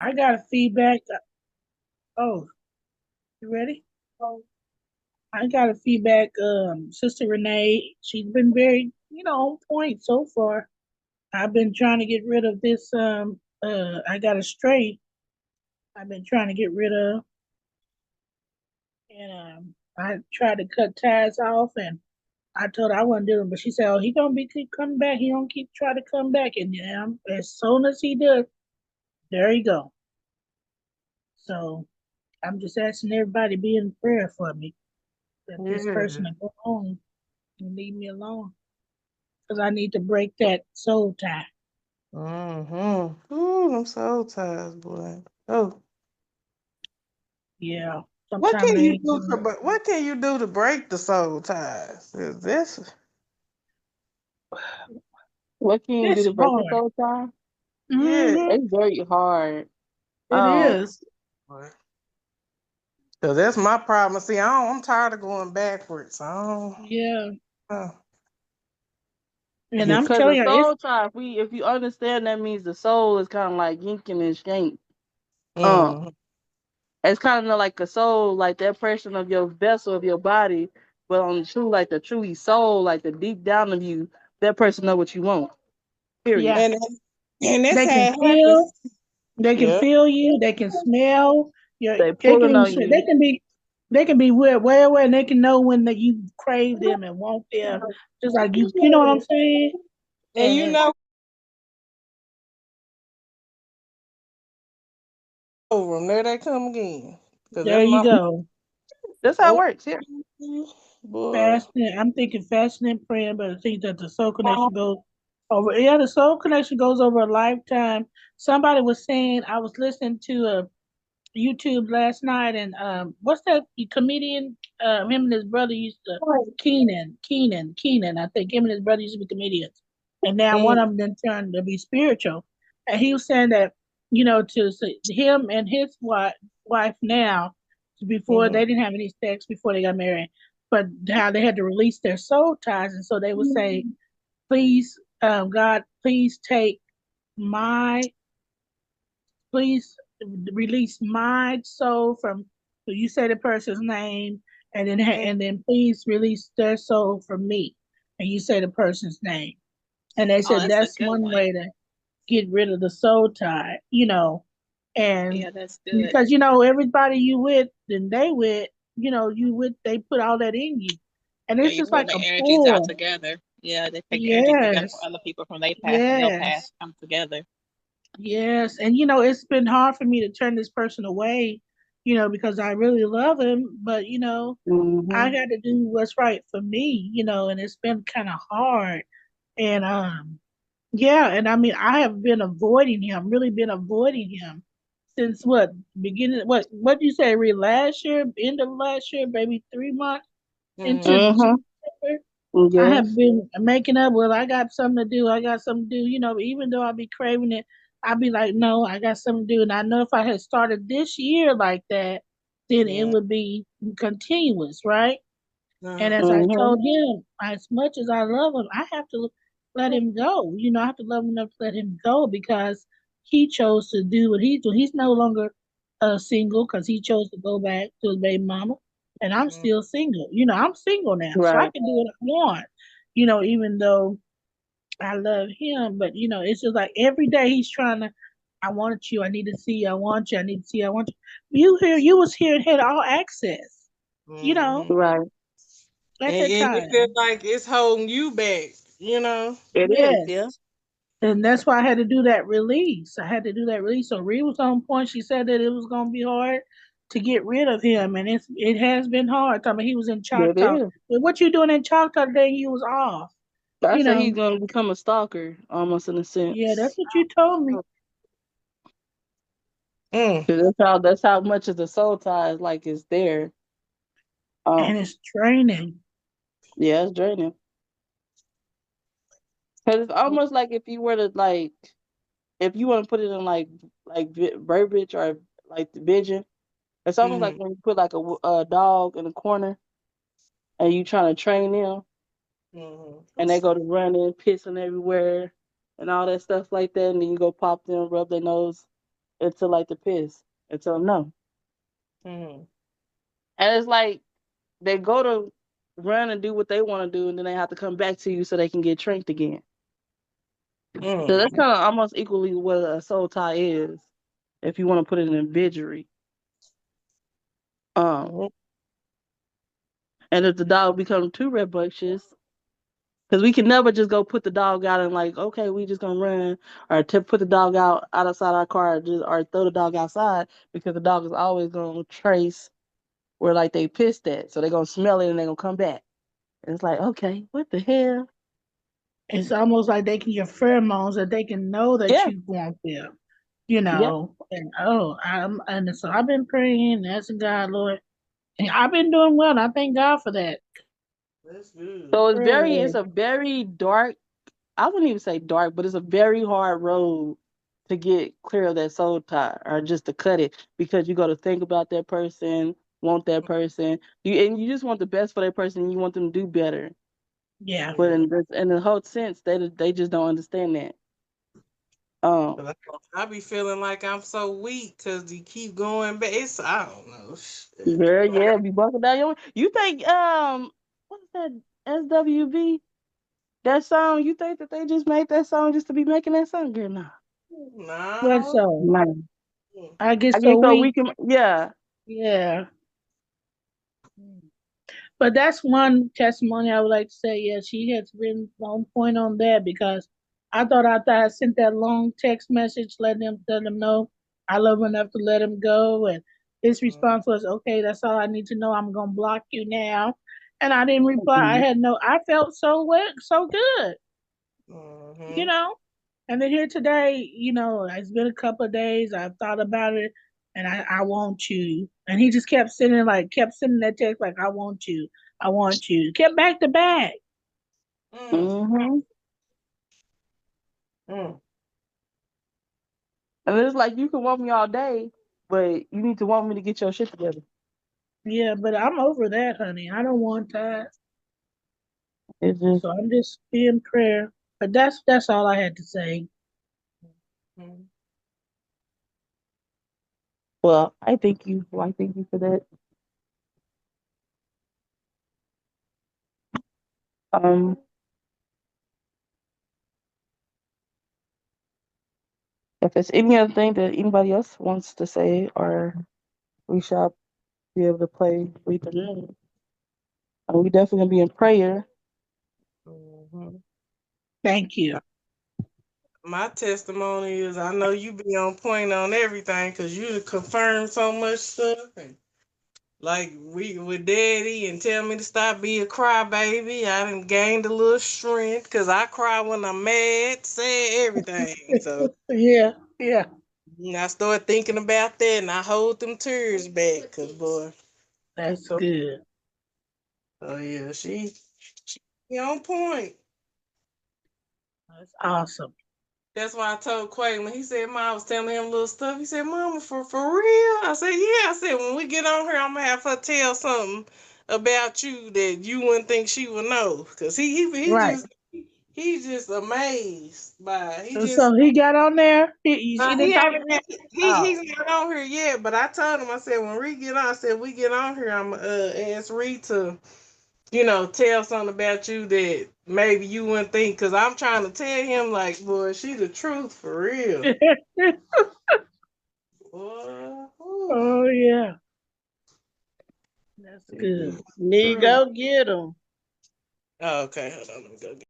I got a feedback. Oh, you ready? I got a feedback. Sister Renee, she's been very, on point so far. I've been trying to get rid of this. I got a stray. I've been trying to get rid of, and I tried to cut ties off, and I told her I wasn't doing, it, but she said, "Oh, he gonna be keep coming back. He gonna keep trying to come back, and as soon as he does, there you go." So I'm just asking everybody to be in prayer for me that this person Yeah. will go home and leave me alone because I need to break that soul tie. Mm-hmm. Ooh, I'm so tired, boy. Oh, Yeah, what sometimes can they you ain't do to good. what can you do to break the soul ties? Is this? What can you do It's to break the hard. soul tie? Yeah. Hmm. It's very hard. It Um, is. Cause that's my problem. See, I'm tired of going backwards. I don't. Yeah, Uh, and get I'm because the telling you, it's soul tie, if you understand, that means the soul is kind of like yinking and shank. Um, mm, it's kind of like a soul, like that portion of your vessel of your body, but on the true, like the truly soul, like the deep down of you, that person know what you want. Period. yeah. and and that's They how can it happens. feel. They can Yep. feel you. They can smell. They They can pulling even. on They you. can be. They can be way away, and they can know when that you crave them and want them, just like you. You know what I'm saying? And And you know, over them. There they come again. Cause there that's you my go. That's how it oh works. Yeah. boy. Fasting. I'm thinking fasting and praying, but I think that the soul connection goes over. Yeah, the soul connection goes over a lifetime. Somebody was saying I was listening to a YouTube last night, and what's that comedian? Him and his brother used to Keenan. I think him and his brother used to be comedians, and now one Mm, of them then turned to be spiritual. And he was saying that him and his wife now, before mm, they didn't have any sex before they got married, but how they had to release their soul ties, and so they would say, "Please, God, please take my please release my soul from." So you say the person's name, and then mm, please release their soul from me, and you say the person's name. And they Oh, said that's a that's good one one. way to get rid of the soul tie, and Yeah, that's good. because everybody you with and they with, you with, they put all that in you, and Yeah, it's you just put like the a energies out pull. together. Yeah, they take the energies together for Yes, other people from their past and your past yes. to come together. Yes, and it's been hard for me to turn this person away, because I really love him, but I Hmm. got to do what's right for me, and it's been kind of hard. And yeah, and I mean, I have been avoiding him, really been avoiding him since what beginning? What do you say? Read last year, end of last year, maybe 3 months into mm. Hmm. September. I have Yes. been making up. Well, I got something to do. I got something to do. Even though I be craving it, I be like, no, I got something to do. And I know if I had started this year like that, then it Yeah. would be continuous, right? And as I Hmm. told him, as much as I love him, I have to let him go. I have to love him enough to let him go because he chose to do what he's doing. He's no longer single because he chose to go back to his baby mama, and I'm Mm, still single. I'm single now, so I Right. can do what I want. Even though I love him, but it's just like every day he's trying to. I want you. I need to see you. I want you. I need to see you. I want you. You was here and had all access. You know, mhm. Right. at that And it feels time. like it's holding you back, you know? It is. Yeah. Yes. And that's why I had to do that release. I had to do that release. So Ree was on point. She said that it was going to be hard to get rid of him, and it has been hard. I mean, he was in It Choctaw. is. But what you doing in Choctaw today? You was off. I You said know. he's gonna become a stalker, almost in a Yeah, that's sense. what you told me. Mm. 'Cause that's how much of the soul tie is like is there. And Um, it's training. yeah, it's draining. Cause it's almost like if you were to like, if you want to put it in like verbiage or like the vision, it's almost like Mm. when you put like a dog in a corner and you trying to train them, Mhm. and they go to running, pissing everywhere, and all that stuff like that, and then you go pop them, rub their nose. until like the piss until no. Mm. And it's like they go to run and do what they want to do, and then they have to come back to you so they can get trained again. So that's kind of almost equally what a soul tie is, if you want to put it in imagery. And if the dog becomes too rambunctious, because we can never just go put the dog out and like, okay, we just gonna run or to put the dog out outside our car or throw the dog outside, because the dog is always gonna trace where like they pissed at, so they're gonna smell it and they're gonna come back. And it's like, okay, what the hell? It's almost like they can get pheromones that they can know that Yeah. you want them, you know. And and so I've been praying, asking God, Lord, and I've been doing well. And I thank God for that. That's good. So Really. it's a very dark, I wouldn't even say dark, but it's a very hard road to get clear of that soul tie or just to cut it, because you got to think about that person, want that person, you just want the best for that person, and you want them to do better. Yeah. But in the whole sense, they just don't understand that. I be feeling like I'm so weak because you keep going back. I don't know. Girl, yeah, be bucking down your. You think what is that SWV? That song? You think that they just made that song just to be making that song? Girl, nah. What No. so? No. I get I so get so weak. we can, yeah. Yeah. But that's one testimony I would like to say. Yeah, she has been on point on that, because after I sent that long text message letting them know I love him enough to let him go, and his response was, "Okay, that's all I need to know. I'm gonna block you now." And I didn't reply. I felt so well, so good, you know. And then here today, it's been a couple of days. I've thought about it, and I want you. And he just kept sending that text like, I want you, I want you. Kept back to back. Mm-hmm. And it's like, you can want me all day, but you need to want me to get your shit together. Yeah, but I'm over that, honey. I don't want that. It's just, So I'm just in prayer. But that's all I had to say. well, I thank you. Well, I thank you for that. If there's any other thing that anybody else wants to say, or we shall be able to read the room. We definitely gonna be in prayer. Thank you. My testimony is, I know you be on point on everything because you confirm so much stuff. And like we with Daddy and tell me to stop being a crybaby. I done gained a little strength because I cry when I'm mad, say everything. So Yeah. I start thinking about that and I hold them tears back because, boy. That's good. Oh, yeah, she on point. That's awesome. That's why I told Quaylon. He said, Mom, I was telling him little stuff. He said, Mama, for real? I said, yeah. I said, when we get on here, I'm going to have her tell something about you that you wouldn't think she would know. Because Right. he's just amazed by it. So he got on there. She didn't He talk ain't about it? Oh. he's not on here yet, but I told him, I said, when we get on, I said, we get on here, I'm ask Reed to, tell something about you that maybe you wouldn't think, because I'm trying to tell him, like, boy, she the truth for real. Boy, Oh yeah. That's good. Me go get him. oh, okay, hold on, let me go get